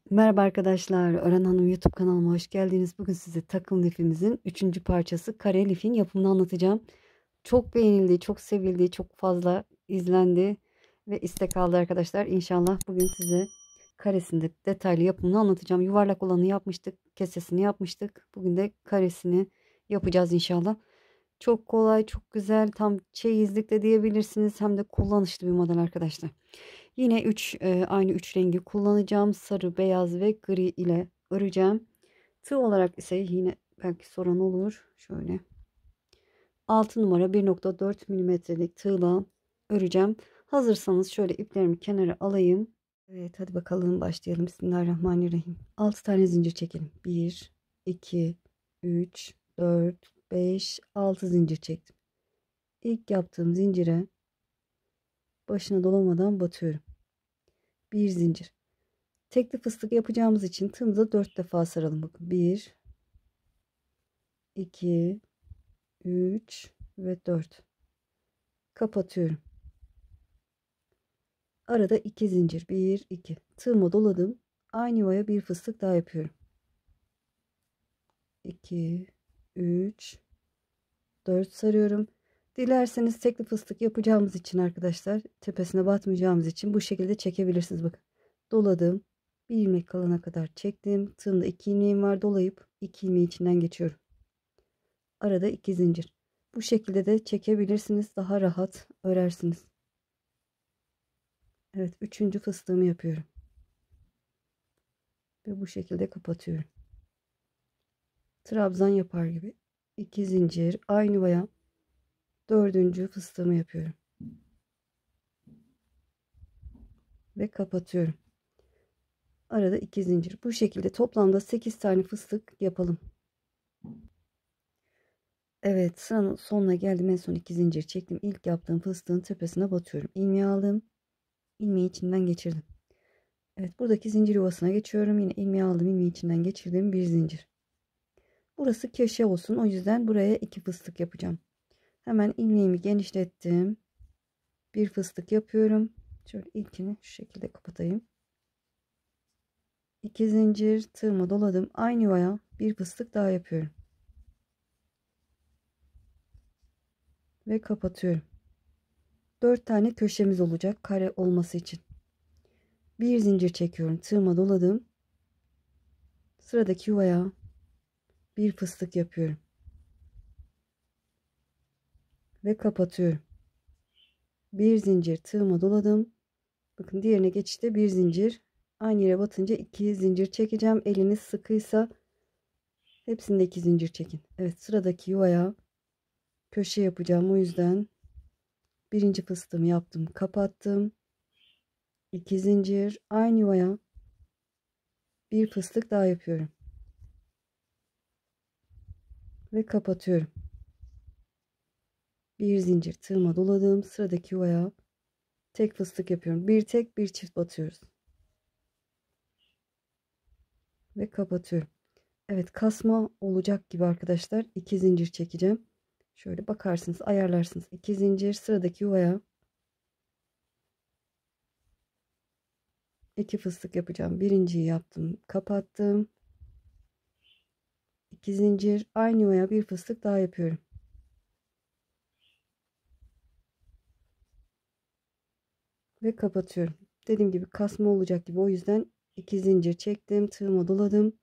Merhaba arkadaşlar, Ören Hanım YouTube kanalıma hoş geldiniz. Bugün size takım lifimizin 3. parçası kare lifin yapımını anlatacağım. Çok beğenildi, çok sevildi, çok fazla izlendi ve istek aldı arkadaşlar. İnşallah bugün size karesinde detaylı yapımını anlatacağım. Yuvarlak olanı yapmıştık, kesesini yapmıştık. Bugün de karesini yapacağız inşallah. Çok kolay, çok güzel, tam çeyizlik de diyebilirsiniz. Hem de kullanışlı bir model arkadaşlar. Yine aynı 3 rengi kullanacağım. Sarı, beyaz ve gri ile öreceğim. Tığ olarak ise yine belki soran olur. Şöyle 6 numara 1,4 milimetrelik tığla öreceğim. Hazırsanız şöyle iplerimi kenara alayım. Evet, hadi bakalım başlayalım. Bismillahirrahmanirrahim. 6 tane zincir çekelim. 1, 2, 3, 4, 5, 6 zincir çektim. İlk yaptığım zincire başına dolamadan batıyorum. Bir zincir. Tekli fıstık yapacağımız için tığımıza 4 defa saralım. Bakın 1, 2, 3 ve 4. Kapatıyorum. Arada 2 zincir. 1, 2. Tığıma doladım. Aynı yuvaya bir fıstık daha yapıyorum. 2, 3, 4 sarıyorum. Dilerseniz tekli fıstık yapacağımız için arkadaşlar, tepesine batmayacağımız için bu şekilde çekebilirsiniz. Bakın. Doladım. Bir ilmek kalana kadar çektim. Tığımda 2 ilmeğim var. Dolayıp 2 ilmeği içinden geçiyorum. Arada 2 zincir. Bu şekilde de çekebilirsiniz. Daha rahat örersiniz. Evet, 3. fıstığımı yapıyorum. Ve bu şekilde kapatıyorum. Trabzan yapar gibi. 2 zincir. Aynı yuvaya 4. fıstığımı yapıyorum. Ve kapatıyorum. Arada 2 zincir. Bu şekilde toplamda 8 tane fıstık yapalım. Evet, sıranın sonuna geldim. En son 2 zincir çektim. İlk yaptığım fıstığın tepesine batıyorum. İlmeği aldım. İlmeği içinden geçirdim. Evet, buradaki zincir yuvasına geçiyorum. Yine ilmeği aldım. İlmeği içinden geçirdim. Bir zincir. Burası köşe olsun. O yüzden buraya 2 fıstık yapacağım. Hemen ilmeğimi genişlettim. Bir fıstık yapıyorum. Şöyle ilkini şu şekilde kapatayım. 2 zincir, tığıma doladım. Aynı yuvaya bir fıstık daha yapıyorum. Ve kapatıyorum. 4 tane köşemiz olacak kare olması için. Bir zincir çekiyorum. Tığıma doladım. Sıradaki yuvaya bir fıstık yapıyorum. Ve kapatıyorum. Bir zincir, tığıma doladım. Bakın, diğerine geçişte bir zincir. Aynı yere batınca 2 zincir çekeceğim. Eliniz sıkıysa hepsinde 2 zincir çekin. Evet, sıradaki yuvaya köşe yapacağım. O yüzden birinci fıstığımı yaptım. Kapattım. 2 zincir. Aynı yuvaya bir fıstık daha yapıyorum. Ve kapatıyorum. Bir zincir, tığıma doladım. Sıradaki yuvaya tek fıstık yapıyorum. Bir tek bir çift batıyoruz. Ve kapatıyorum. Evet, kasma olacak gibi arkadaşlar. 2 zincir çekeceğim. Şöyle bakarsınız, ayarlarsınız. 2 zincir, sıradaki yuvaya 2 fıstık yapacağım. Birinciyi yaptım, kapattım. 2 zincir, aynı yuvaya bir fıstık daha yapıyorum. Ve kapatıyorum. Dediğim gibi kasma olacak gibi, o yüzden 2 zincir çektim, tığıma doladım.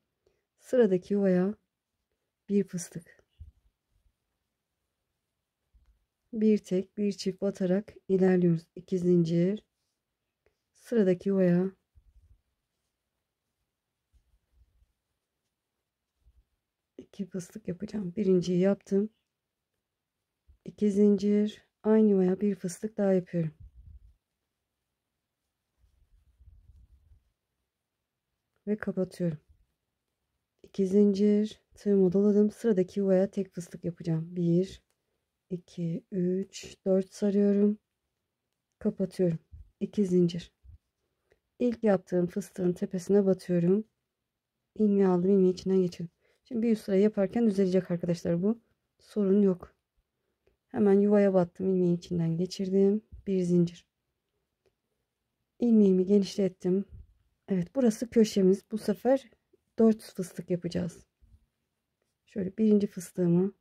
Sıradaki yuvaya bir fıstık. Bir tek bir çift batarak ilerliyoruz. 2 zincir, sıradaki yuvaya 2 fıstık yapacağım. Birinciyi yaptım. 2 zincir, aynı yuvaya bir fıstık daha yapıyorum. Ve kapatıyorum. 2 zincir, tığımı doladım. Sıradaki yuvaya tek fıstık yapacağım. 1, 2, 3, 4 sarıyorum. Kapatıyorum. 2 zincir. İlk yaptığım fıstığın tepesine batıyorum. İlmeği aldım, ilmeği içinden geçirdim. Şimdi bir üst sıra yaparken düzelecek arkadaşlar bu. Sorun yok. Hemen yuvaya battım, ilmeği içinden geçirdim. Bir zincir. İlmeğimi genişlettim. Evet, burası köşemiz. Bu sefer 4 fıstık yapacağız. Şöyle birinci fıstığımı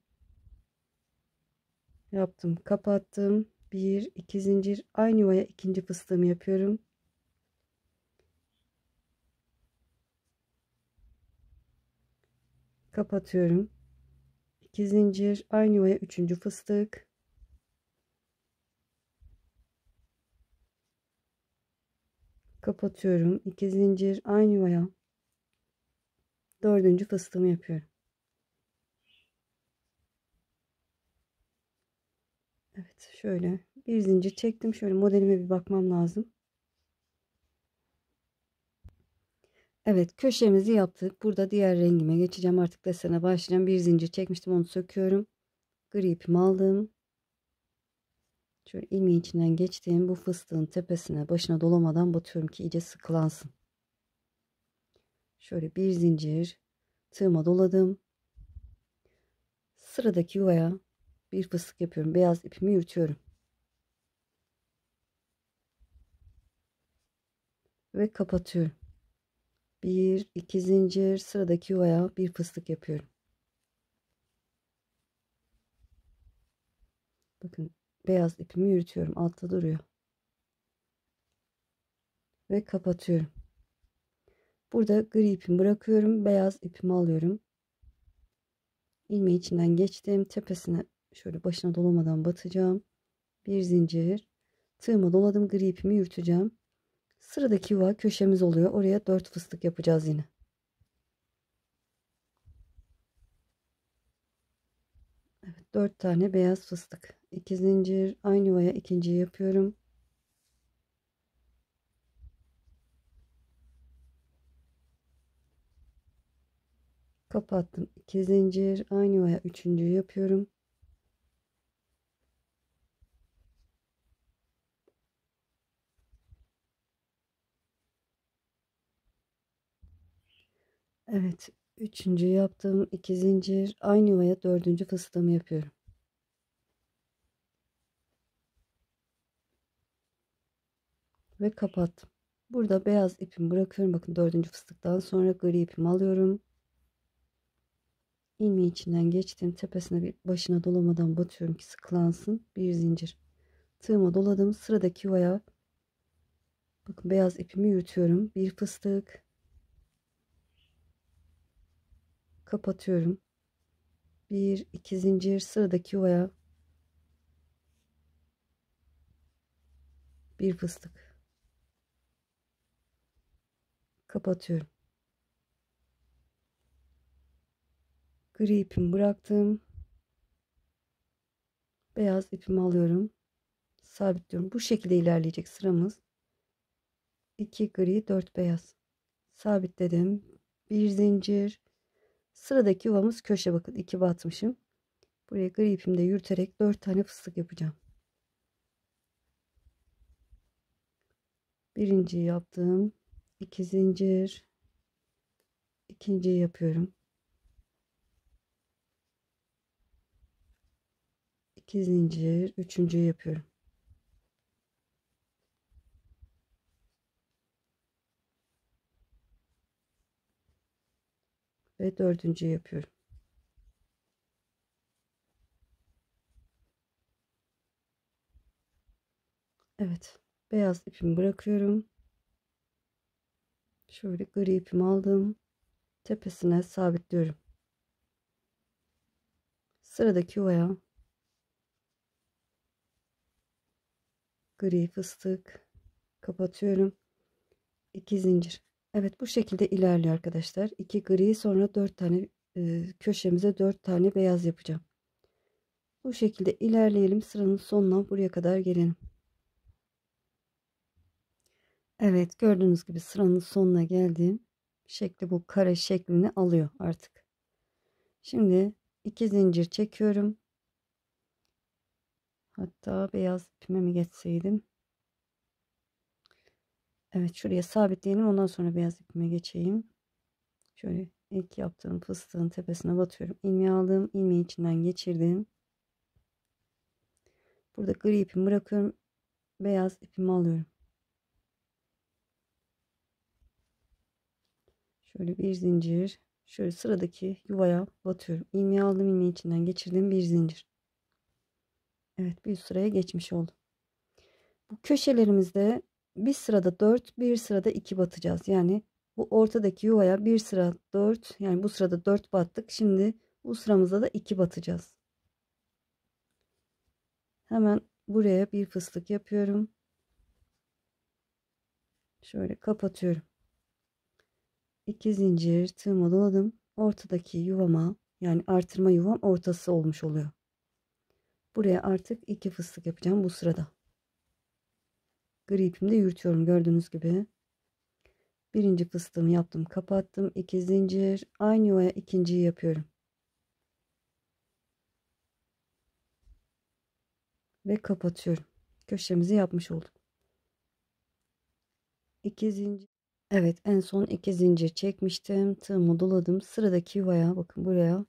yaptım, kapattım. 1 2 zincir, aynı yuvaya ikinci fıstığımı yapıyorum. Kapatıyorum. 2 zincir, aynı yuvaya üçüncü fıstık. Kapatıyorum. 2 zincir, aynı yuvaya dördüncü fıstığımı yapıyorum. Evet, şöyle bir zincir çektim. Şöyle modelime bir bakmam lazım. Evet, köşemizi yaptık. Burada diğer rengime geçeceğim. Artık desene başlayacağım. Bir zincir çekmiştim, onu söküyorum. Gri ipimi aldım. Şöyle ilmeğin içinden geçtiğim bu fıstığın tepesine, başına dolamadan batıyorum ki iyice sıkılansın. Şöyle bir zincir tığıma doladım. Sıradaki yuvaya bir fıstık yapıyorum. Beyaz ipimi yürütüyorum. Ve kapatıyorum. Bir iki zincir, sıradaki yuvaya bir fıstık yapıyorum. Bakın, beyaz ipimi yürütüyorum. Altta duruyor. Ve kapatıyorum. Burada gri ipimi bırakıyorum. Beyaz ipimi alıyorum. İlmeği içinden geçtim. Tepesine şöyle başına dolamadan batacağım. Bir zincir. Tığıma doladım. Gri ipimi yürüteceğim. Sıradaki yuva köşemiz oluyor. Oraya 4 fıstık yapacağız yine. Evet, 4 tane beyaz fıstık. 2 zincir, aynı yuvaya ikinciyi yapıyorum. Kapattım. 2 zincir, aynı yuvaya üçüncüyü yapıyorum. Evet, üçüncü yaptım. 2 zincir, aynı yuvaya dördüncü fıstığımı yapıyorum. Ve kapattım. Burada beyaz ipimi bırakıyorum. Bakın, dördüncü fıstıktan sonra gri ipimi alıyorum. İlmeği içinden geçtim. Tepesine bir başına dolamadan batıyorum ki sıkılansın. Bir zincir. Tığıma doladım. Sıradaki yuvaya bakın beyaz ipimi yürütüyorum. Bir fıstık. Kapatıyorum. Bir iki zincir, sıradaki yuvaya bir fıstık. Kapatıyorum. Gri ipimi bıraktım. Beyaz ipimi alıyorum. Sabitliyorum. Bu şekilde ilerleyecek sıramız. 2 gri, 4 beyaz. Sabitledim. Bir zincir. Sıradaki yuvamız köşe, bakın 2 batmışım. Buraya gri ipimi de yürüterek 4 tane fıstık yapacağım. Birinciyi yaptım. 2 zincir. İkinciyi yapıyorum. 2 zincir. Üçüncüyü yapıyorum. Ve dördüncüyü yapıyorum. Evet. Beyaz ipimi bırakıyorum. Şöyle gri ipimi aldım. Tepesine sabitliyorum. Sıradaki yuvaya gri fıstık kapatıyorum. 2 zincir. Evet, bu şekilde ilerliyor arkadaşlar. 2 gri, sonra 4 tane köşemize 4 tane beyaz yapacağım. Bu şekilde ilerleyelim. Sıranın sonuna buraya kadar gelelim. Evet, gördüğünüz gibi sıranın sonuna geldim. Şekli bu kare şeklini alıyor artık. Şimdi 2 zincir çekiyorum. Hatta beyaz ipime mi geçseydim? Evet, şuraya sabitleyelim. Ondan sonra beyaz ipime geçeyim. Şöyle ilk yaptığım fıstığın tepesine batıyorum. İlmeği aldım. İlmeği içinden geçirdim. Burada gri ipimi bırakıyorum. Beyaz ipimi alıyorum. Şöyle bir zincir. Şöyle sıradaki yuvaya batıyorum. İlmeği aldım, ilmeği içinden geçirdim, bir zincir. Evet, bir sıraya geçmiş oldum. Bu köşelerimizde bir sırada 4, bir sırada 2 batacağız. Yani bu ortadaki yuvaya bir sıra 4, yani bu sırada 4 battık. Şimdi bu sıramızda da 2 batacağız. Hemen buraya bir fıstık yapıyorum. Şöyle kapatıyorum. 2 zincir tığıma doladım. Ortadaki yuvama, yani artırma yuvam ortası olmuş oluyor. Buraya artık 2 fıstık yapacağım bu sırada. Gri ipimde yürütüyorum gördüğünüz gibi. Birinci fıstığımı yaptım, kapattım. 2 zincir, aynı yuvaya ikinciyi yapıyorum. Ve kapatıyorum. Köşemizi yapmış olduk. 2 zincir. Evet, en son 2 zincir çekmiştim. Tığımı doladım. Sıradaki yuvaya, bakın buraya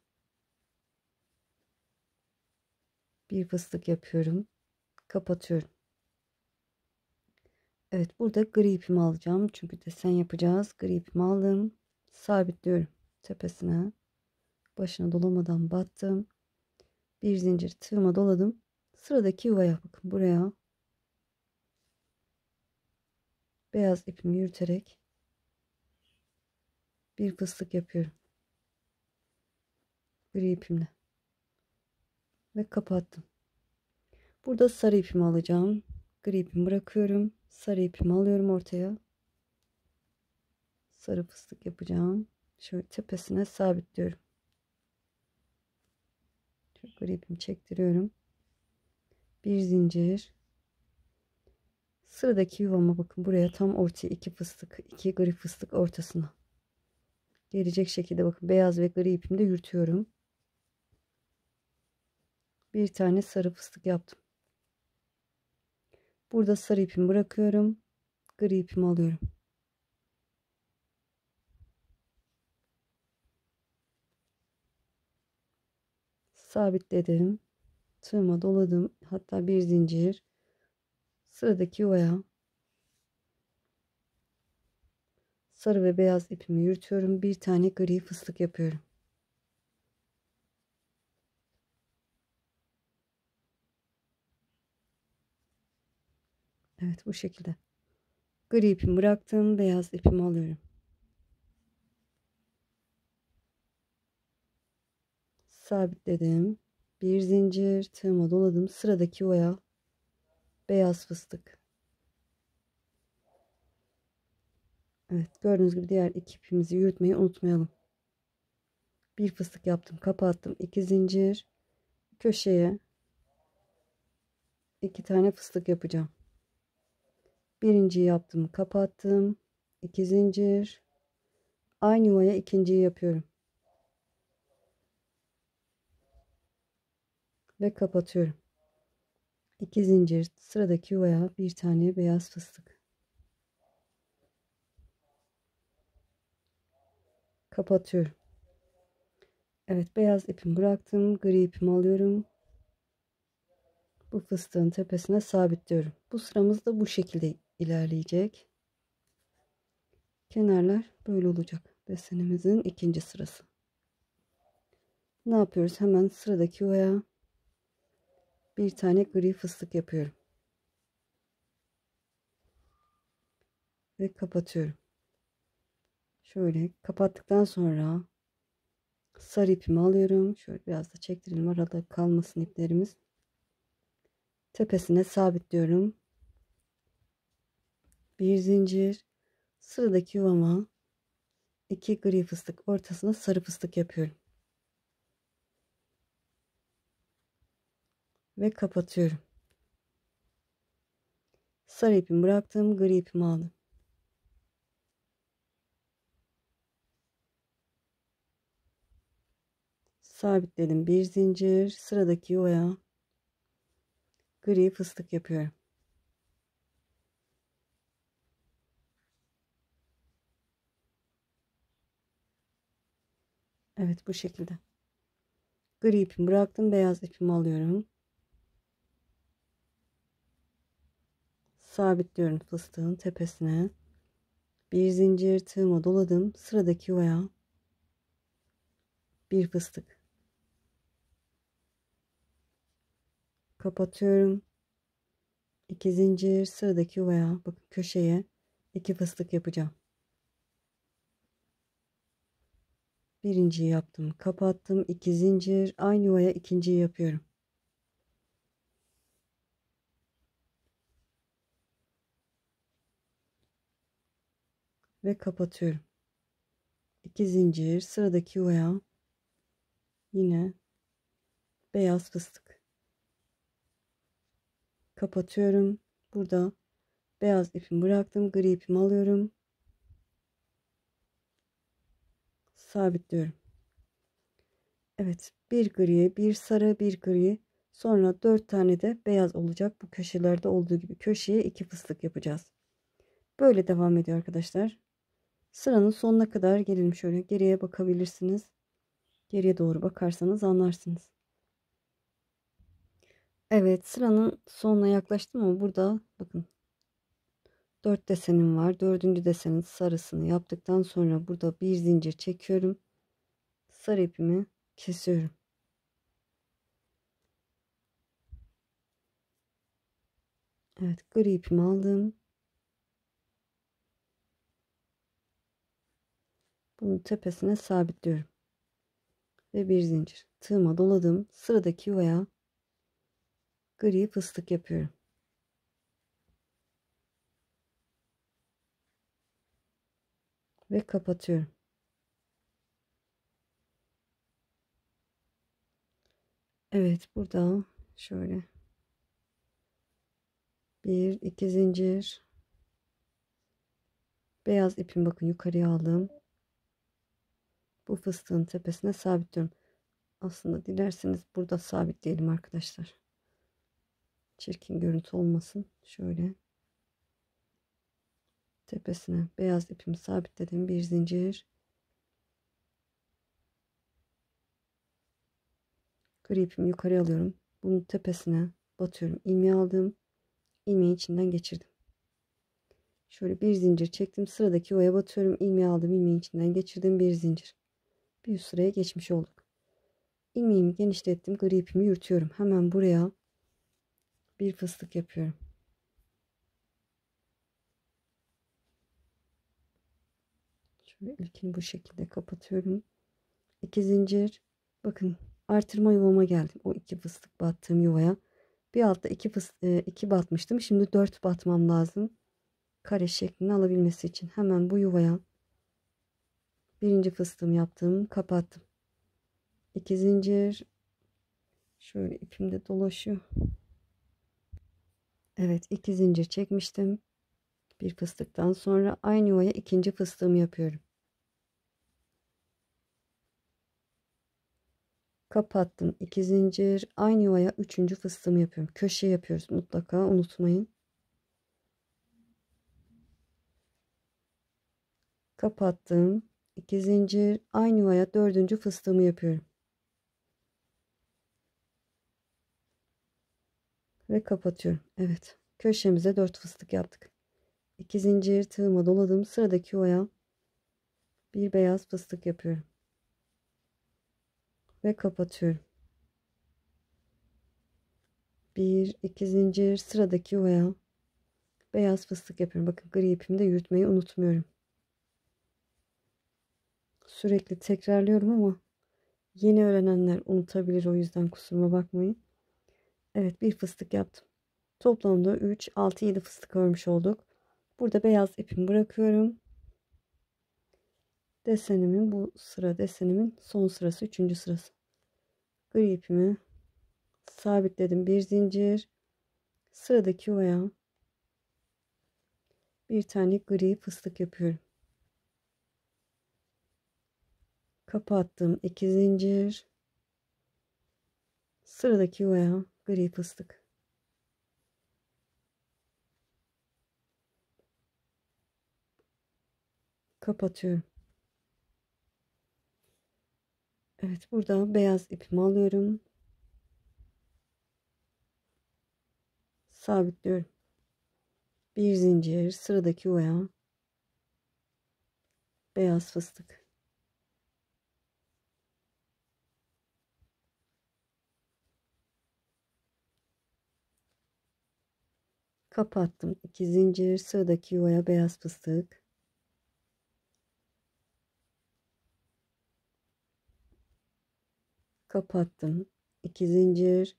bir fıstık yapıyorum. Kapatıyorum. Evet, burada gri ipimi alacağım. Çünkü desen yapacağız. Gri ipimi aldım. Sabitliyorum tepesine. Başına dolamadan battım. Bir zincir tığıma doladım. Sıradaki yuvaya, bakın buraya beyaz ipimi yürüterek bir fıstık yapıyorum. Gri ipimle. Ve kapattım. Burada sarı ipimi alacağım. Gri ipimi bırakıyorum. Sarı ipimi alıyorum ortaya. Sarı fıstık yapacağım. Şöyle tepesine sabitliyorum. Şöyle gri ipimi çektiriyorum. Bir zincir. Sıradaki yuvama, bakın buraya tam ortaya 2 fıstık, 2 gri fıstık ortasına gelecek şekilde, bakın beyaz ve gri ipimde yürütüyorum. Bir tane sarı fıstık yaptım. Burada sarı ipimi bırakıyorum. Gri ipimi alıyorum. Sabitledim. Tığıma doladım. Hatta bir zincir. Sıradaki yuvaya sarı ve beyaz ipimi yürütüyorum. Bir tane gri fıstık yapıyorum. Evet, bu şekilde. Gri ipimi bıraktım. Beyaz ipimi alıyorum. Sabitledim. Bir zincir. Tığıma doladım. Sıradaki yuvaya beyaz fıstık. Evet, gördüğünüz gibi diğer iki ipimizi yürütmeyi unutmayalım. Bir fıstık yaptım, kapattım. 2 zincir. Köşeye 2 tane fıstık yapacağım. Birinciyi yaptım, kapattım. 2 zincir. Aynı yuvaya ikinciyi yapıyorum. Ve kapatıyorum. 2 zincir. Sıradaki yuvaya bir tane beyaz fıstık. Kapatıyorum. Evet, beyaz ipimi bıraktım. Gri ipimi alıyorum. Bu fıstığın tepesine sabitliyorum. Bu sıramız da bu şekilde ilerleyecek. Kenarlar böyle olacak. Desenimizin ikinci sırası. Ne yapıyoruz? Hemen sıradaki yuvaya bir tane gri fıstık yapıyorum. Ve kapatıyorum. Şöyle kapattıktan sonra sarı ipimi alıyorum. Şöyle biraz da çektirelim, arada kalmasın iplerimiz. Tepesine sabitliyorum. Bir zincir. Sıradaki yuvama 2 gri fıstık, ortasına sarı fıstık yapıyorum. Ve kapatıyorum. Sarı ipimi bıraktım. Gri ipimi aldım. Sabitledim. Bir zincir. Sıradaki yuvaya gri fıstık yapıyorum. Evet, bu şekilde. Gri ipimi bıraktım. Beyaz ipimi alıyorum. Sabitliyorum fıstığın tepesine. Bir zincir, tığıma doladım. Sıradaki yuvaya bir fıstık. Kapatıyorum. 2 zincir, sıradaki yuvaya bakın, köşeye 2 fıstık yapacağım. Birinciyi yaptım, kapattım. 2 zincir, aynı yuvaya ikinciyi yapıyorum. Ve kapatıyorum. 2 zincir, sıradaki yuvaya yine beyaz fıstık. Kapatıyorum. Burada beyaz ipimi bıraktım. Gri ipimi alıyorum. Sabitliyorum. Evet, bir gri, bir sarı, bir gri. Sonra 4 tane de beyaz olacak. Bu köşelerde olduğu gibi köşeye 2 fıstık yapacağız. Böyle devam ediyor arkadaşlar. Sıranın sonuna kadar gelelim, şöyle geriye bakabilirsiniz. Geriye doğru bakarsanız anlarsınız. Evet, sıranın sonuna yaklaştım ama burada bakın 4 desenim var. 4. desenin sarısını yaptıktan sonra burada bir zincir çekiyorum. Sarı ipimi kesiyorum. Evet, gri ipimi aldım. Bunun tepesine sabitliyorum. Ve bir zincir. Tığıma doladım. Sıradaki yuvaya gri fıstık yapıyorum. Ve kapatıyorum. Evet, burada şöyle bir iki zincir, beyaz ipimi bakın yukarıya aldım. Bu fıstığın tepesine sabitliyorum. Aslında dilerseniz burada sabitleyelim arkadaşlar. Çirkin görüntü olmasın. Şöyle tepesine beyaz ipimi sabitledim. Bir zincir, gri ipimi yukarı alıyorum. Bunun tepesine batıyorum. İlmeği aldım. İlmeği içinden geçirdim. Şöyle bir zincir çektim. Sıradaki yuvaya batıyorum. İlmeği aldım. İlmeği içinden geçirdim. Bir zincir. Bir üst sıraya geçmiş olduk. İlmeğimi genişlettim. Gri ipimi yürütüyorum. Hemen buraya bir fıstık yapıyorum. Şöyle ilkini bu şekilde kapatıyorum. 2 zincir. Bakın artırma yuvama geldim. O 2 fıstık battığım yuvaya. Bir altta 2 batmıştım. Şimdi 4 batmam lazım. Kare şeklini alabilmesi için. Hemen bu yuvaya birinci fıstığımı yaptım. Kapattım. 2 zincir. Şöyle ipimde dolaşıyor. Evet, 2 zincir çekmiştim. Bir fıstıktan sonra aynı yuvaya ikinci fıstığımı yapıyorum. Kapattım. 2 zincir. Aynı yuvaya üçüncü fıstığımı yapıyorum. Köşe yapıyoruz mutlaka, unutmayın. Kapattım. 2 zincir. Aynı yuvaya dördüncü fıstığımı yapıyorum. Ve kapatıyorum. Evet. Köşemize 4 fıstık yaptık. 2 zincir, tığıma doladım. Sıradaki yuvaya bir beyaz fıstık yapıyorum. Ve kapatıyorum. 1 2 zincir, sıradaki yuvaya beyaz fıstık yapıyorum. Bakın gri ipimi de yürütmeyi unutmuyorum. Sürekli tekrarlıyorum ama yeni öğrenenler unutabilir, o yüzden kusuruma bakmayın. Evet, bir fıstık yaptım. Toplamda 3 6 7 fıstık örmüş olduk. Burada beyaz ipimi bırakıyorum. Desenimin bu sıra desenimin son sırası, 3. sırası. Gri ipimi sabitledim. Bir zincir, sıradaki yuvaya bir tane gri fıstık yapıyorum. Kapattım. 2 zincir, sıradaki yuvaya gri fıstık. Kapatıyorum. Evet, burada beyaz ipimi alıyorum. Sabitliyorum. Bir zincir, sıradaki yuvaya beyaz fıstık. Kapattım. 2 zincir, sıradaki yuvaya beyaz fıstık. Kapattım. 2 zincir.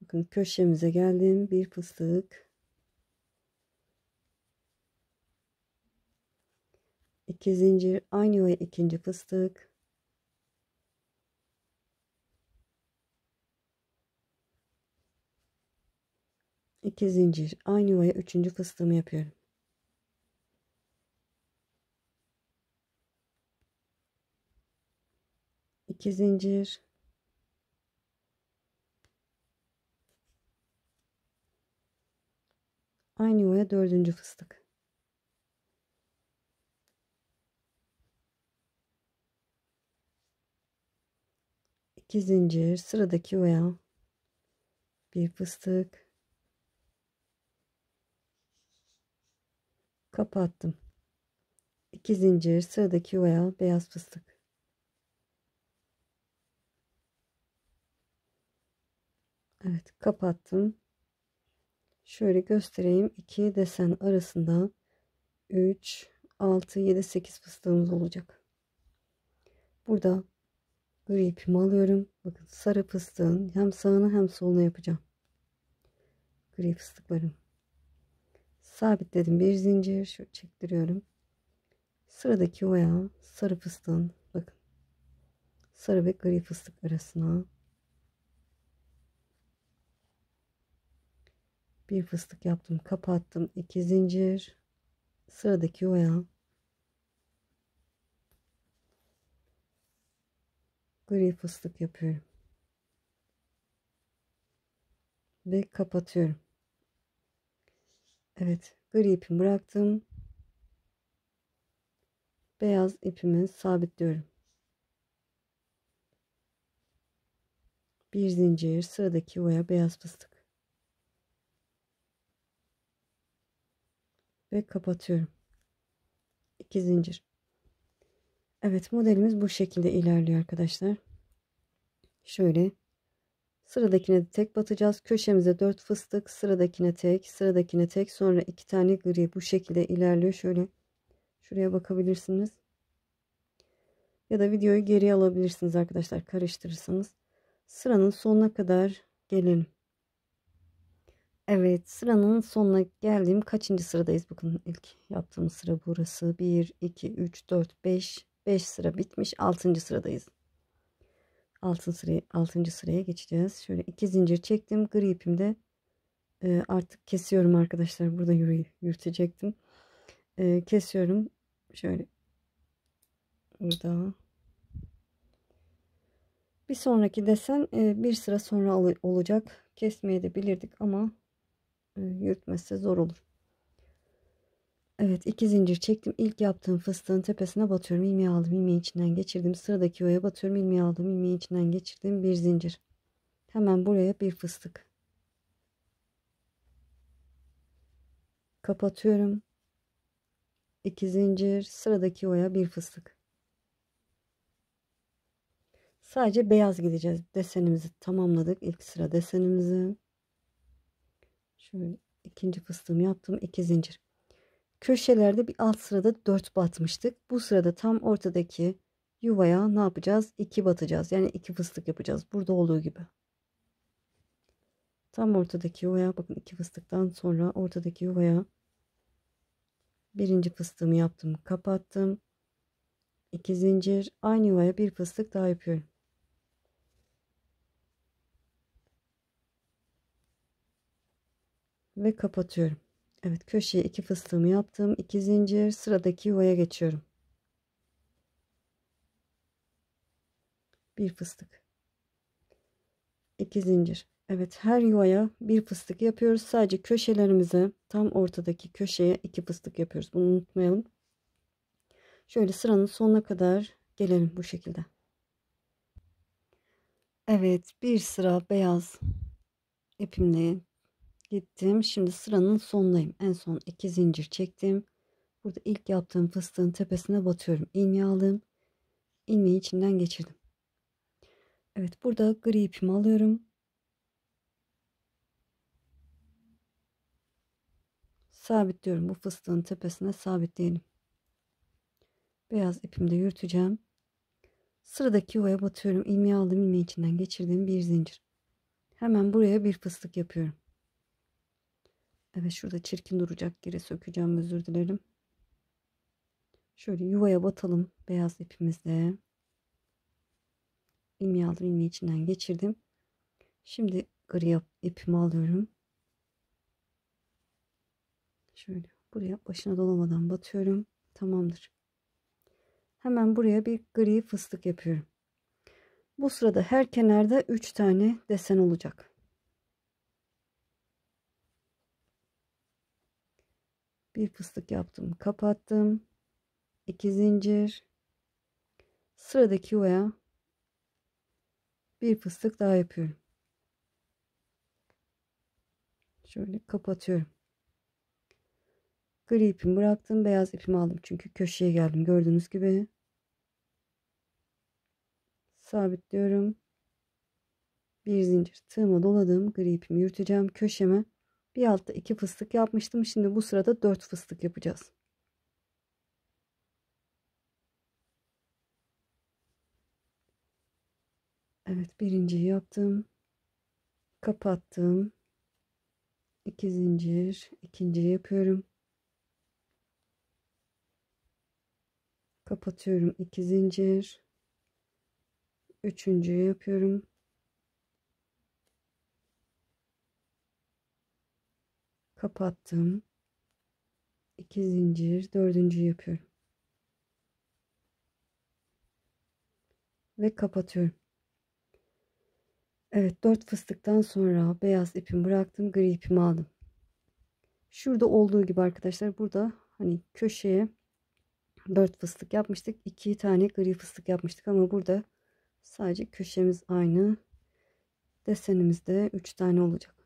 Bakın köşemize geldim. Bir fıstık. 2 zincir, aynı yuvaya ikinci fıstık. İki zincir, aynı yuvaya üçüncü fıstığımı yapıyorum. İki zincir, aynı yuvaya dördüncü fıstık. İki zincir, sıradaki yuvaya bir fıstık. Kapattım. İki zincir, sıradaki yuvaya beyaz fıstık. Evet, kapattım. Şöyle göstereyim. İki desen arasında 3, 6, 7, 8 fıstığımız olacak. Burada gri ipimi alıyorum. Bakın sarı fıstığın hem sağını hem solunu yapacağım. Gri fıstıklarım. Sabitledim, bir zincir şöyle çektiriyorum. Sıradaki yuvaya sarı fıstığın, bakın, sarı ve gri fıstık arasına bir fıstık yaptım, kapattım. 2 zincir, sıradaki yuvaya gri fıstık yapıyorum ve kapatıyorum. Evet, gri ipimi bıraktım, beyaz ipimi sabitliyorum. Bir zincir, sıradaki yuvaya beyaz fıstık ve kapatıyorum. 2 zincir. Evet, modelimiz bu şekilde ilerliyor arkadaşlar. Şöyle sıradakine de tek batacağız. Köşemize 4 fıstık, sıradakine tek, sıradakine tek, sonra 2 tane gri, bu şekilde ilerliyor. Şöyle şuraya bakabilirsiniz. Ya da videoyu geriye alabilirsiniz arkadaşlar, karıştırırsanız. Sıranın sonuna kadar gelelim. Evet, sıranın sonuna geldim. Kaçıncı sıradayız? Bakın, ilk yaptığımız sıra burası. 1, 2, 3, 4, 5. 5 sıra bitmiş. 6. sıradayız. 6. sıraya geçeceğiz. Şöyle 2 zincir çektim. Gri ipimde artık kesiyorum arkadaşlar. Burada yürütecektim. Kesiyorum. Şöyle burada. Bir sonraki desen bir sıra sonra olacak. Kesmeye de bilirdik ama yürütmesi zor olur. Evet, 2 zincir çektim. İlk yaptığım fıstığın tepesine batıyorum. İlmeği aldım. İlmeği içinden geçirdim. Sıradaki yuvaya batıyorum. İlmeği aldım. İlmeği içinden geçirdim. Bir zincir. Hemen buraya bir fıstık. Kapatıyorum. 2 zincir, sıradaki yuvaya bir fıstık. Sadece beyaz gideceğiz. Desenimizi tamamladık. İlk sıra desenimizi. Şöyle ikinci fıstığımı yaptım. 2 zincir. Köşelerde bir alt sırada 4 batmıştık. Bu sırada tam ortadaki yuvaya ne yapacağız? 2 batacağız. Yani 2 fıstık yapacağız. Burada olduğu gibi. Tam ortadaki yuvaya bakın, 2 fıstıktan sonra ortadaki yuvaya birinci fıstığımı yaptım. Kapattım. 2 zincir. Aynı yuvaya bir fıstık daha yapıyorum. Ve kapatıyorum. Evet, köşeye 2 fıstığımı yaptım. 2 zincir, sıradaki yuvaya geçiyorum. Bir fıstık. 2 zincir. Evet, her yuvaya bir fıstık yapıyoruz. Sadece köşelerimize, tam ortadaki köşeye 2 fıstık yapıyoruz. Bunu unutmayalım. Şöyle sıranın sonuna kadar gelelim bu şekilde. Evet, bir sıra beyaz ipimle gittim. Şimdi sıranın sonundayım. En son 2 zincir çektim. Burada ilk yaptığım fıstığın tepesine batıyorum. İlmeği aldım. İlmeği içinden geçirdim. Evet, burada gri ipimi alıyorum. Sabitliyorum. Bu fıstığın tepesine sabitleyelim. Beyaz ipimi de yürüteceğim. Sıradaki yuvaya batıyorum. İlmeği aldım. İlmeği içinden geçirdim. Bir zincir. Hemen buraya bir fıstık yapıyorum. Evet, şurada çirkin duracak yere sökeceğim. Özür dilerim. Şöyle yuvaya batalım beyaz ipimizle. İlmeği aldım. İlmeği içinden geçirdim. Şimdi gri ipimi alıyorum. Şöyle buraya başına dolamadan batıyorum. Tamamdır. Hemen buraya bir gri fıstık yapıyorum. Bu sırada her kenarda 3 tane desen olacak. Bir fıstık yaptım, kapattım. 2 zincir. Sıradaki yuvaya bir fıstık daha yapıyorum. Şöyle kapatıyorum. Gri ipimi bıraktım, beyaz ipimi aldım çünkü köşeye geldim. Gördüğünüz gibi sabitliyorum. Bir zincir tığıma doladım. Gri ipimi yürüteceğim köşeme. Bir altta 2 fıstık yapmıştım. Şimdi bu sırada 4 fıstık yapacağız. Evet, birinciyi yaptım. Kapattım. 2 zincir. İkinciyi yapıyorum. Kapatıyorum. 2 zincir. Üçüncüyü yapıyorum. Kapattım. 2 zincir. Dördüncüyü yapıyorum. Ve kapatıyorum. Evet, 4 fıstıktan sonra beyaz ipimi bıraktım. Gri ipimi aldım. Şurada olduğu gibi arkadaşlar, burada hani köşeye 4 fıstık yapmıştık. 2 tane gri fıstık yapmıştık ama burada sadece köşemiz aynı. Desenimizde 3 tane olacak.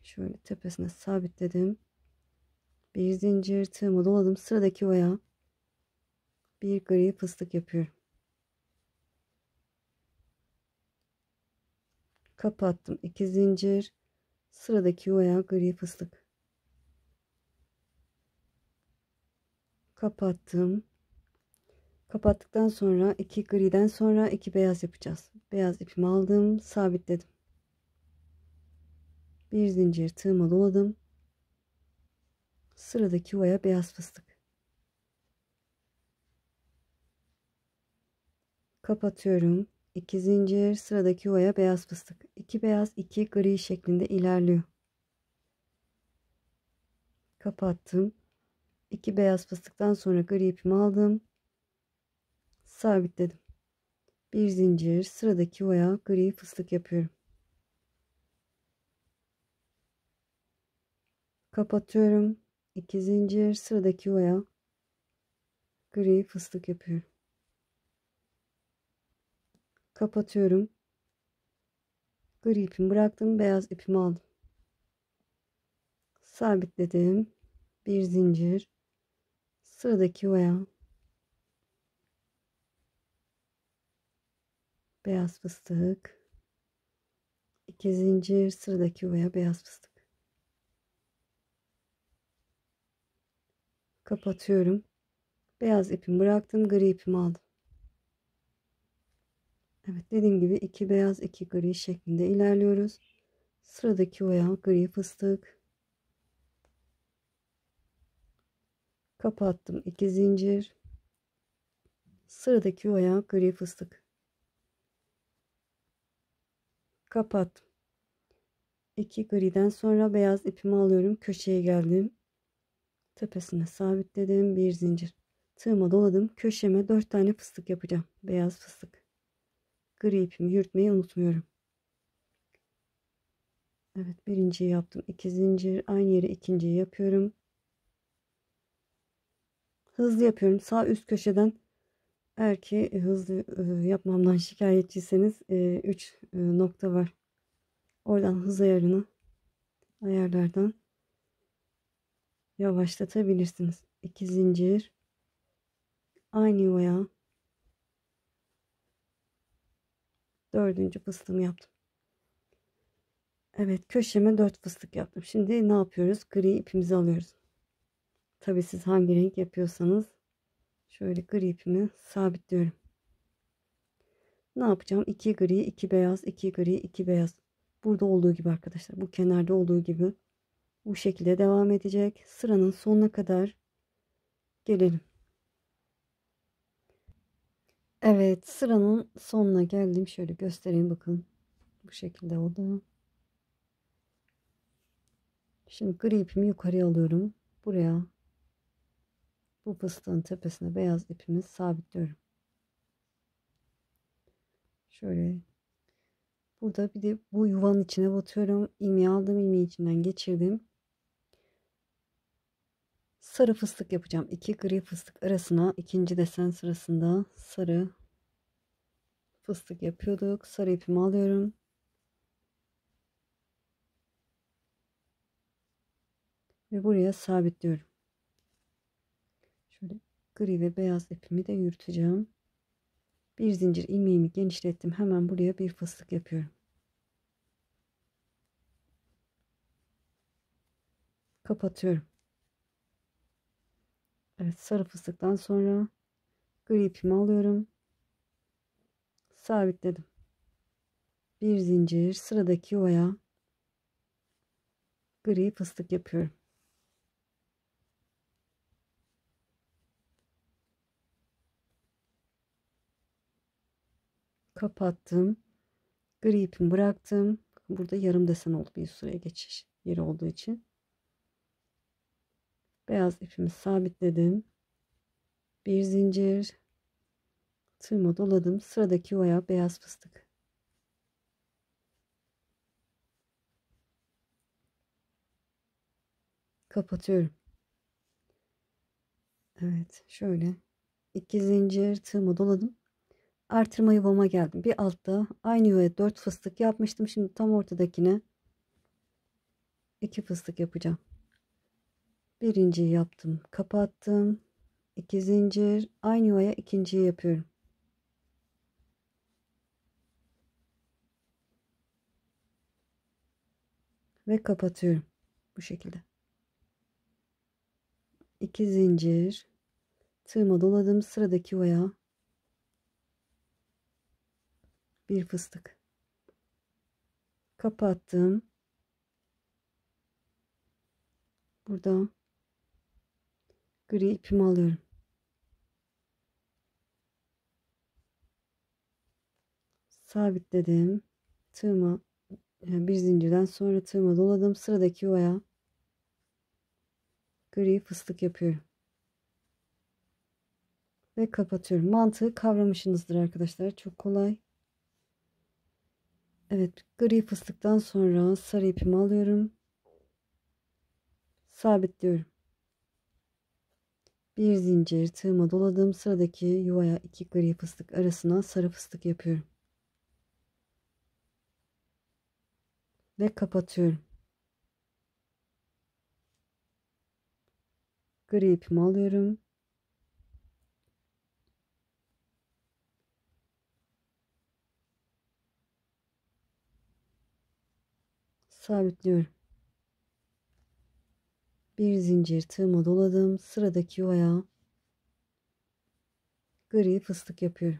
Şöyle tepesine sabitledim. Bir zincir tığımı doladım. Sıradaki oya bir gri fıstık yapıyorum. Kapattım. 2 zincir. Sıradaki oya gri fıstık. Kapattım. Kapattıktan sonra 2 griden sonra 2 beyaz yapacağız. Beyaz ipimi aldım, sabitledim. Bir zincir tığıma doladım. Sıradaki yuvaya beyaz fıstık. Kapatıyorum. 2 zincir, sıradaki yuvaya beyaz fıstık. 2 beyaz, 2 gri şeklinde ilerliyor. Kapattım. 2 beyaz fıstıktan sonra gri ipimi aldım. Sabitledim. Bir zincir, sıradaki yuvaya gri fıstık yapıyorum. Kapatıyorum. 2 zincir, sıradaki yuvaya gri fıstık yapıyorum. Kapatıyorum. Gri ipimi bıraktım. Beyaz ipimi aldım. Sabitledim. Bir zincir. Sıradaki yuvaya beyaz fıstık. 2 zincir. Sıradaki yuvaya beyaz fıstık. Kapatıyorum. Beyaz ipimi bıraktım. Gri ipimi aldım. Evet, dediğim gibi 2 beyaz 2 gri şeklinde ilerliyoruz. Sıradaki yuvaya gri fıstık. Kapattım. 2 zincir. Sıradaki yuvaya gri fıstık. Kapattım. 2 griden sonra beyaz ipimi alıyorum. Köşeye geldim. Tepesine sabitledim. Bir zincir. Tığıma doladım. Köşeme 4 tane fıstık yapacağım. Beyaz fıstık. Gri ipimi yürütmeyi unutmuyorum. Evet, birinciyi yaptım. 2 zincir. Aynı yere ikinciyi yapıyorum. Hızlı yapıyorum. Sağ üst köşeden, eğer ki hızlı yapmamdan şikayetçiyseniz 3 nokta var. Oradan hız ayarını, ayarlardan yavaşlatabilirsiniz. 2 zincir, aynı yuvaya dördüncü fıstığımı yaptım. Evet, köşeme 4 fıstık yaptım. Şimdi ne yapıyoruz? Gri ipimizi alıyoruz. Tabii siz hangi renk yapıyorsanız şöyle gri ipimi sabitliyorum. Ne yapacağım? 2 gri, 2 beyaz, 2 gri, 2 beyaz. Burada olduğu gibi arkadaşlar. Bu kenarda olduğu gibi bu şekilde devam edecek. Sıranın sonuna kadar gelelim. Evet, sıranın sonuna geldim. Şöyle göstereyim, bakın. Bu şekilde oldu. Şimdi gri ipimi yukarıya alıyorum. Buraya, bu fıstığın tepesine beyaz ipimi sabitliyorum. Şöyle burada bir de bu yuvanın içine batıyorum. İlmeği aldım, ilmeği içinden geçirdim. Sarı fıstık yapacağım. 2 gri fıstık arasına ikinci desen sırasında sarı fıstık yapıyorduk. Sarı ipimi alıyorum. Ve buraya sabitliyorum. Şöyle gri ve beyaz ipimi de yürüteceğim. Bir zincir ilmeğimi genişlettim. Hemen buraya bir fıstık yapıyorum. Kapatıyorum. Evet, sarı fıstıktan sonra gri ipimi alıyorum. Sabitledim. Bir zincir, sıradaki yuvaya gri fıstık yapıyorum. Kapattım. Gri ipimi bıraktım. Burada yarım desen oldu, bir sıraya geçiş yeri olduğu için. Beyaz ipimi sabitledim. Bir zincir, tığıma doladım. Sıradaki yuvaya beyaz fıstık. Kapatıyorum. Evet, şöyle 2 zincir, tığıma doladım. Artırma yuvama geldim. Bir altta aynı yuvaya 4 fıstık yapmıştım. Şimdi tam ortadakine 2 fıstık yapacağım. Birinciyi yaptım, kapattım. 2 zincir, aynı yuvaya ikinciyi yapıyorum. Ve kapatıyorum. Bu şekilde. 2 zincir, tığıma doladım. Sıradaki yuvaya bir fıstık. Kapattım. Burada gri ipimi alıyorum. Sabitledim. Tığıma, yani bir zincirden sonra tığıma doladım. Sıradaki yuvaya gri fıstık yapıyorum. Ve kapatıyorum. Mantığı kavramışsınızdır arkadaşlar. Çok kolay. Evet, gri fıstıktan sonra sarı ipimi alıyorum. Sabitliyorum. Bir zincir, tığıma doladım. Sıradaki yuvaya 2 gri fıstık arasına sarı fıstık yapıyorum. Ve kapatıyorum. Gri ipimi alıyorum. Sabitliyorum. Bir zincir, tığıma doladım. Sıradaki yuvaya gri fıstık yapıyorum.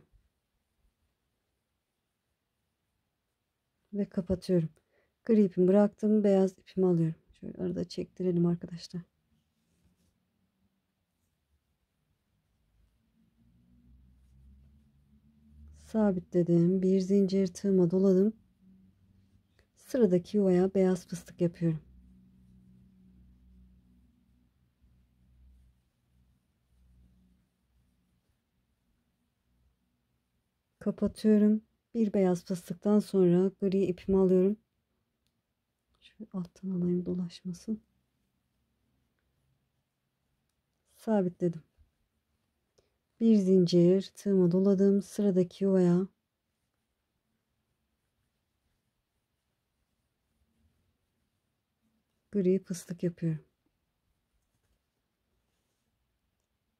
Ve kapatıyorum. Gri ipimi bıraktım. Beyaz ipimi alıyorum. Şöyle arada çektirelim arkadaşlar. Sabitledim. Bir zincir, tığıma doladım. Sıradaki yuvaya beyaz fıstık yapıyorum. Kapatıyorum. Bir beyaz fıstıktan sonra gri ipimi alıyorum. Şöyle alttan alayım, dolaşmasın. Sabitledim. Bir zincir, tığıma doladım. Sıradaki yuvaya gri fıstık yapıyorum.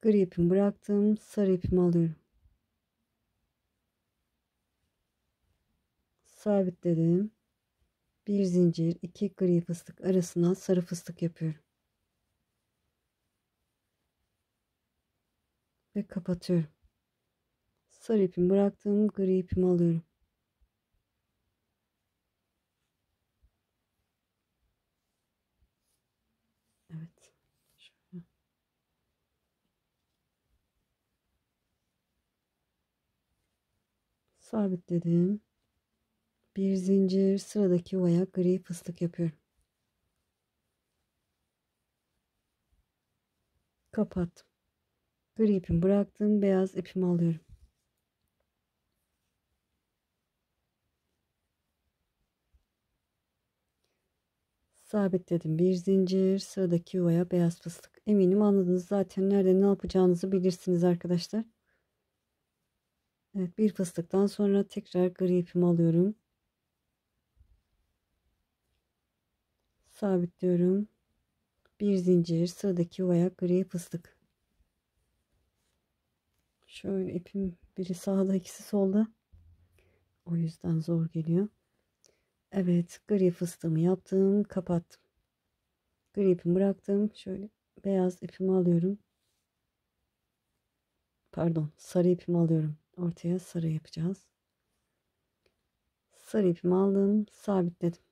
Gri ipimi bıraktım. Sarı ipimi alıyorum. Sabitledim. Bir zincir, iki gri fıstık arasına sarı fıstık yapıyorum. Ve kapatıyorum. Sarı ipimi bıraktım. Gri ipimi alıyorum. Evet. Şöyle. Sabitledim. Bir zincir, sıradaki yuvaya gri fıstık yapıyorum. Kapattım. Gri ipimi bıraktım. Beyaz ipimi alıyorum. Sabitledim. Bir zincir, sıradaki yuvaya beyaz fıstık. Eminim anladınız. Zaten nerede ne yapacağınızı bilirsiniz arkadaşlar. Evet, bir fıstıktan sonra tekrar gri ipimi alıyorum. Sabitliyorum. Bir zincir, sıradaki yuvaya gri fıstık. Şöyle ipim biri sağda ikisi solda. O yüzden zor geliyor. Evet, gri fıstığımı yaptım, kapattım. Gri ipimi bıraktım. Şöyle beyaz ipimi alıyorum. Pardon, sarı ipimi alıyorum. Ortaya sarı yapacağız. Sarı ipimi aldım, sabitledim.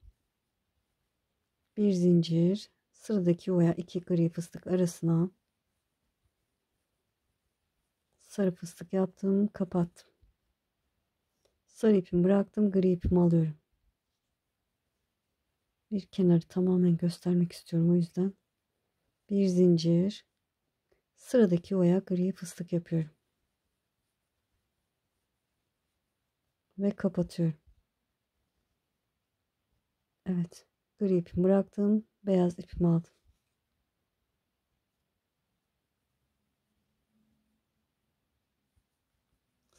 Bir zincir, sıradaki yuvaya iki gri fıstık arasına sarı fıstık yaptım, kapattım. Sarı ipimi bıraktım, gri ipimi alıyorum. Bir kenarı tamamen göstermek istiyorum, o yüzden bir zincir, sıradaki yuvaya gri fıstık yapıyorum ve kapatıyorum. Evet, gri ipimi bıraktım, beyaz ipimi aldım.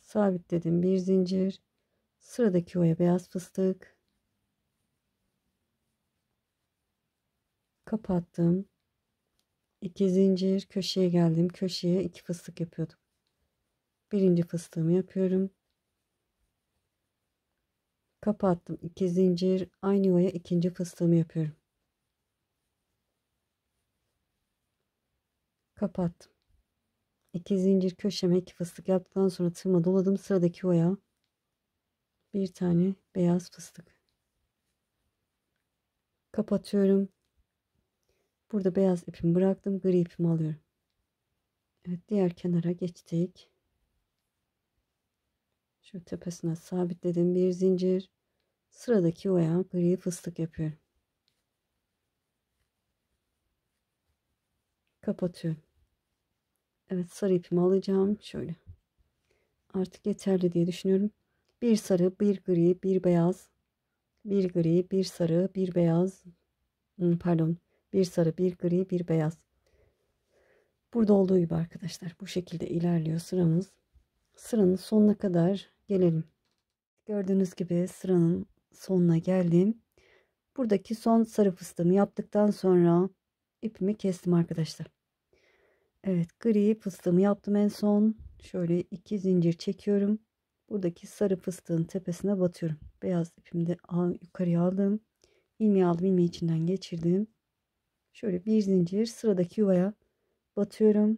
Sabitledim, bir zincir, sıradaki yuvaya beyaz fıstık, kapattım. 2 zincir, köşeye geldim. Köşeye 2 fıstık yapıyordum. Birinci fıstığımı yapıyorum. Kapattım. 2 zincir, aynı yuvaya ikinci fıstığımı yapıyorum. Kapattım. 2 zincir, köşeme 2 fıstık yaptıktan sonra tığıma doladım. Sıradaki yuvaya bir tane beyaz fıstık. Kapatıyorum. Burada beyaz ipimi bıraktım. Gri ipimi alıyorum. Evet, diğer kenara geçtik. Şu tepesine sabitledim. Bir zincir. Sıradaki yuvaya gri fıstık yapıyorum. Kapatıyorum. Evet, sarı ipimi alacağım. Şöyle. Artık yeterli diye düşünüyorum. Bir sarı, bir gri, bir beyaz, bir gri, bir sarı, bir beyaz. Pardon. Bir sarı, bir gri, bir beyaz. Burada olduğu gibi arkadaşlar. Bu şekilde ilerliyor sıramız. Sıranın sonuna kadar gelelim. Gördüğünüz gibi sıranın sonuna geldim. Buradaki son sarı fıstığımı yaptıktan sonra ipimi kestim arkadaşlar. Evet, gri fıstığımı yaptım en son. Şöyle 2 zincir çekiyorum. Buradaki sarı fıstığın tepesine batıyorum. Beyaz ipimi de yukarıya aldım. İlmeği aldım, ilmeği içinden geçirdim. Şöyle bir zincir sıradaki yuvaya batıyorum.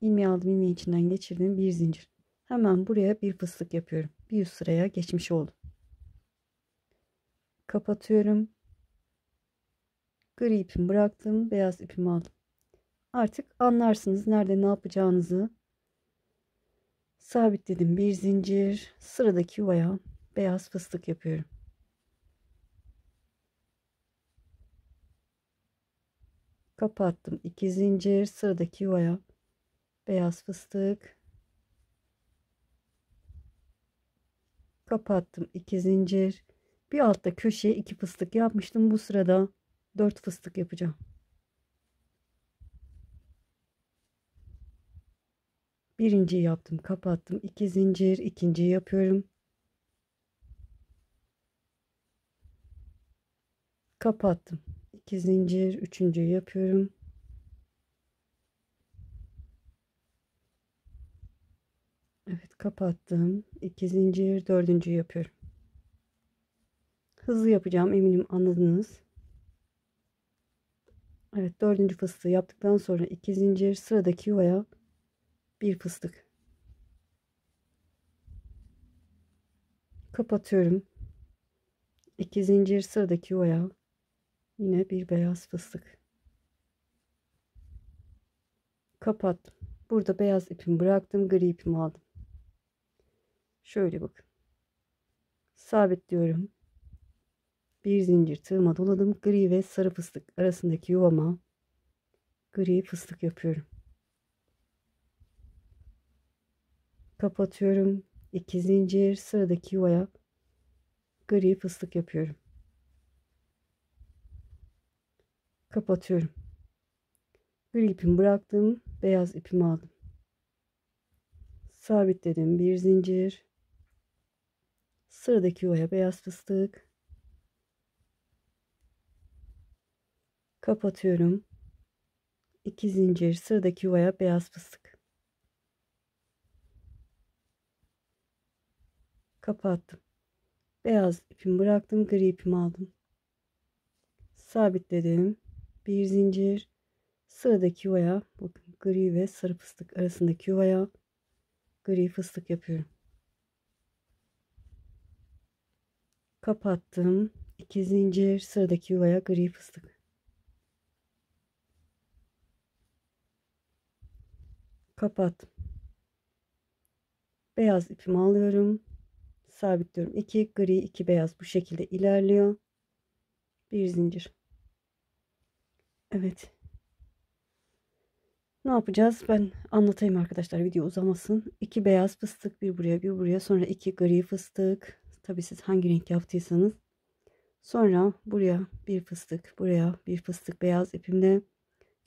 İlmeği aldım, ilmeği içinden geçirdim. Bir zincir. Hemen buraya bir fıstık yapıyorum. Bir üst sıraya geçmiş oldum. Kapatıyorum. Gri ipimi bıraktım. Beyaz ipimi aldım. Artık anlarsınız nerede ne yapacağınızı. Sabitledim, bir zincir sıradaki yuvaya beyaz fıstık yapıyorum. Kapattım, 2 zincir sıradaki yuvaya beyaz fıstık, kapattım, 2 zincir, bir altta köşeye 2 fıstık yapmıştım. Bu sırada 4 fıstık yapacağım. Birinciyi yaptım, kapattım, 2 zincir, ikinciyi yapıyorum, kapattım, 2 zincir, üçüncüyü yapıyorum, Evet, kapattım. 2 zincir, dördüncüyü yapıyorum. Hızlı yapacağım, eminim anladınız. Evet, dördüncü fıstığı yaptıktan sonra 2 zincir, sıradaki yuvaya bir fıstık. Kapatıyorum. 2 zincir, sıradaki yuvaya yine bir beyaz fıstık. Kapattım. Burada beyaz ipimi bıraktım, gri ipimi aldım. Şöyle bakın. Sabitliyorum. Bir zincir tığıma doladım. Gri ve sarı fıstık arasındaki yuvama gri fıstık yapıyorum. Kapatıyorum. 2 zincir, sıradaki yuvaya gri fıstık yapıyorum. Kapatıyorum. Gri ipimi bıraktım. Beyaz ipimi aldım. Sabitledim. Bir zincir. Sıradaki yuvaya beyaz fıstık. Kapatıyorum. 2 zincir, sıradaki yuvaya beyaz fıstık. Kapattım. Beyaz ipimi bıraktım. Gri ipimi aldım. Sabitledim. Bir zincir. Sıradaki yuvaya bakın, gri ve sarı fıstık arasındaki yuvaya gri fıstık yapıyorum. Kapattım. 2 zincir, sıradaki yuvaya gri fıstık. Kapattım. Beyaz ipimi alıyorum. Sabitliyorum. 2 gri, 2 beyaz bu şekilde ilerliyor. Bir zincir. Evet. Ne yapacağız? Ben anlatayım arkadaşlar, video uzamasın. 2 beyaz fıstık, bir buraya bir buraya, sonra 2 gri fıstık. Tabii siz hangi renk yaptıysanız. Sonra buraya bir fıstık, buraya bir fıstık beyaz ipimle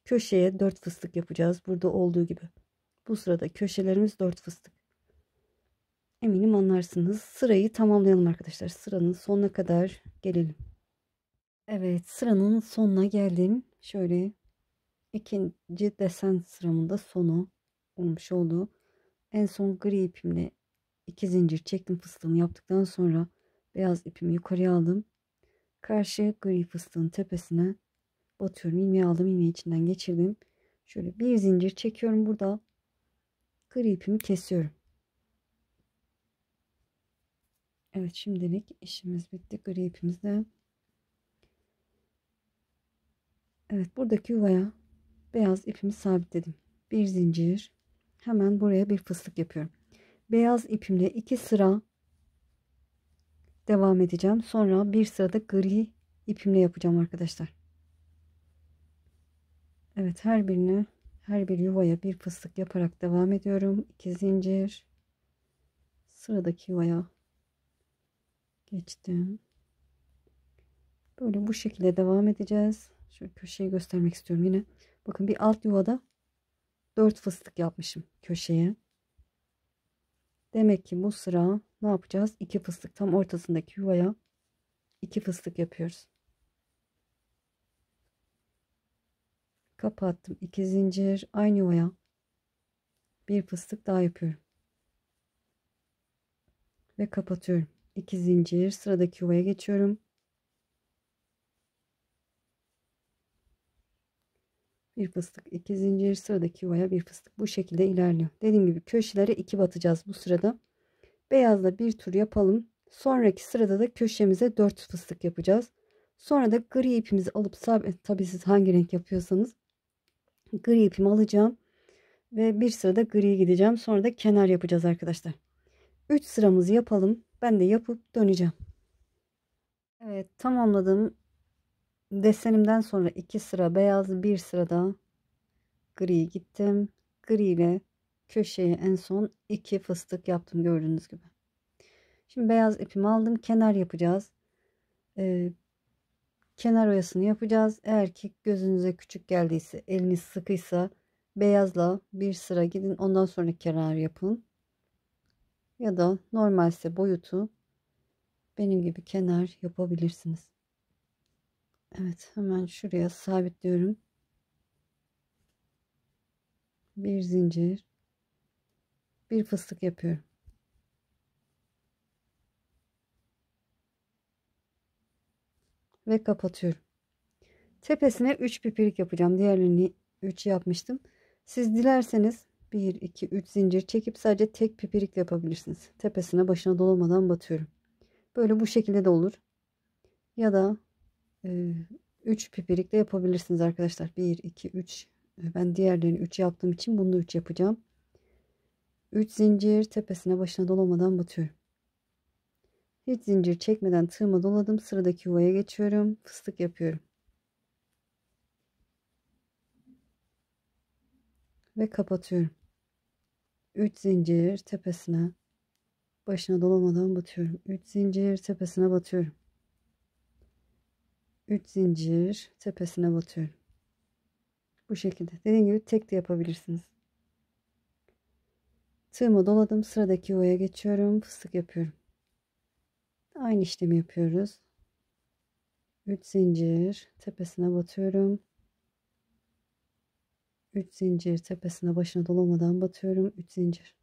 köşeye 4 fıstık yapacağız. Burada olduğu gibi. Bu sırada köşelerimiz 4 fıstık. Eminim anlarsınız. Sırayı tamamlayalım arkadaşlar. Sıranın sonuna kadar gelelim. Evet, sıranın sonuna geldim. Şöyle ikinci desen sıramın da sonu olmuş oldu. En son gri ipimle 2 zincir çektim, fıstığımı yaptıktan sonra beyaz ipimi yukarıya aldım. Karşı gri fıstığın tepesine batıyorum. İlmeği aldım, ilmeği içinden geçirdim. Şöyle bir zincir çekiyorum, burada gri ipimi kesiyorum. Evet, şimdilik işimiz bitti gri ipimizde. Evet, buradaki yuvaya beyaz ipimi sabitledim. Bir zincir, hemen buraya bir fıstık yapıyorum. Beyaz ipimle 2 sıra devam edeceğim. Sonra bir sırada gri ipimle yapacağım arkadaşlar. Evet, her bir yuvaya bir fıstık yaparak devam ediyorum. 2 zincir, sıradaki yuvaya geçtim. Böyle bu şekilde devam edeceğiz. Şöyle köşeyi göstermek istiyorum yine. Bakın, bir alt yuvada 4 fıstık yapmışım köşeye. Demek ki bu sıra ne yapacağız? 2 fıstık, tam ortasındaki yuvaya 2 fıstık yapıyoruz. Kapattım. 2 zincir, aynı yuvaya bir fıstık daha yapıyorum. Ve kapatıyorum. 2 zincir, sıradaki yuvaya geçiyorum. Bir fıstık, 2 zincir, sıradaki yuvaya bir fıstık. Bu şekilde ilerliyor. Dediğim gibi köşelere 2 batacağız bu sırada. Beyazla bir tur yapalım. Sonraki sırada da köşemize 4 fıstık yapacağız. Sonra da gri ipimizi alıp sabit, tabii siz hangi renk yapıyorsanız, gri ipimi alacağım ve bir sırada gri gideceğim. Sonra da kenar yapacağız arkadaşlar. 3 sıramızı yapalım. Ben de yapıp döneceğim. Evet, tamamladım. Desenimden sonra 2 sıra beyaz, bir sırada gri gittim. Gri ile köşeye en son 2 fıstık yaptım gördüğünüz gibi. Şimdi beyaz ipimi aldım. Kenar yapacağız. Kenar oyasını yapacağız. Eğer ki gözünüze küçük geldiyse, eliniz sıkıysa beyazla bir sıra gidin. Ondan sonra kenar yapın. Ya da normalse boyutu benim gibi kenar yapabilirsiniz. Evet, hemen şuraya sabitliyorum. Bir zincir, Bir fıstık yapıyorum. Ve kapatıyorum. Tepesine 3 pipirik yapacağım. Diğerlerini 3 yapmıştım. Siz dilerseniz 1, 2, 3 zincir çekip sadece tek pipirik de yapabilirsiniz. Tepesine başına dolamadan batıyorum. Böyle bu şekilde de olur. Ya da 3 pipirik de yapabilirsiniz arkadaşlar. 1, 2, 3. Ben diğerlerini 3 yaptığım için bunu da 3 yapacağım. 3 zincir tepesine başına dolamadan batıyorum. Hiç zincir çekmeden tığıma doladım. Sıradaki yuvaya geçiyorum. Fıstık yapıyorum. Ve kapatıyorum. 3 zincir tepesine başına dolamadan batıyorum. 3 zincir tepesine batıyorum. 3 zincir tepesine batıyorum. Bu şekilde. Dediğim gibi tek de yapabilirsiniz. Tığıma doladım. Sıradaki yuvaya geçiyorum. Fıstık yapıyorum. Aynı işlemi yapıyoruz. 3 zincir tepesine batıyorum. 3 zincir tepesine başına dolamadan batıyorum. 3 zincir.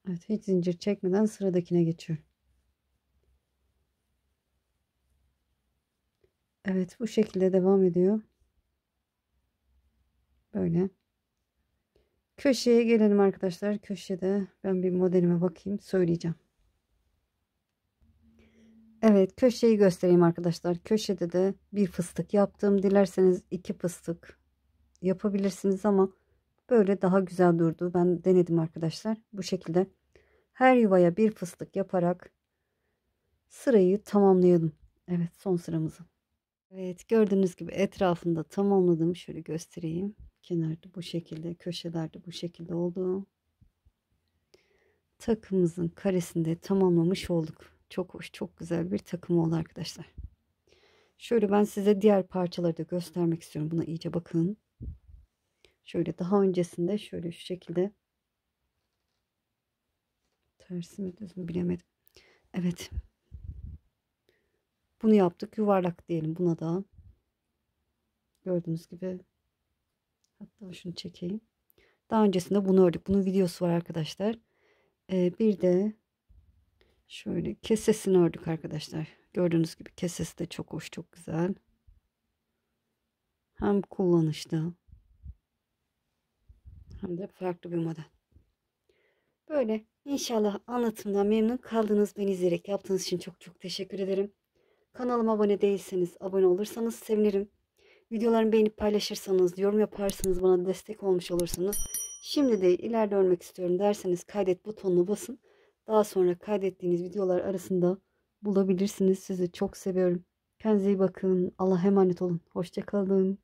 Evet, hiç zincir çekmeden sıradakine geçiyorum. Evet, bu şekilde devam ediyor. Böyle. Köşeye gelelim arkadaşlar. Köşede ben bir modelime bakayım, söyleyeceğim. Evet, köşeyi göstereyim arkadaşlar. Köşede de bir fıstık yaptım. Dilerseniz 2 fıstık yapabilirsiniz ama böyle daha güzel durdu. Ben denedim arkadaşlar. Bu şekilde her yuvaya bir fıstık yaparak sırayı tamamlayalım. Evet, son sıramızı. Evet, gördüğünüz gibi etrafında tamamladım. Şöyle göstereyim. Kenarda bu şekilde, köşelerde bu şekilde oldu. Takımımızın karesinde tamamlamış olduk. Çok hoş, çok güzel bir takım oldu arkadaşlar. Şöyle ben size diğer parçaları da göstermek istiyorum. Buna iyice bakın. Şöyle daha öncesinde şöyle şu şekilde, tersi mi düz mü bilemedim. Evet. Bunu yaptık. Yuvarlak diyelim buna da. Gördüğünüz gibi. Hatta şunu çekeyim. Daha öncesinde bunu ördük. Bunun videosu var arkadaşlar. Bir de şöyle kesesini ördük arkadaşlar. Gördüğünüz gibi kesesi de çok hoş, çok güzel. Hem kullanışlı hem de farklı bir model. Böyle inşallah anlatımdan memnun kaldınız. Beni izleyerek yaptığınız için çok çok teşekkür ederim. Kanalıma abone değilseniz abone olursanız sevinirim. Videolarımı beğenip paylaşırsanız, yorum yaparsanız bana destek olmuş olursunuz. Şimdi de ileride örmek istiyorum derseniz kaydet butonuna basın. Daha sonra kaydettiğiniz videolar arasında bulabilirsiniz. Sizi çok seviyorum. Kendinize iyi bakın. Allah'a emanet olun. Hoşça kalın.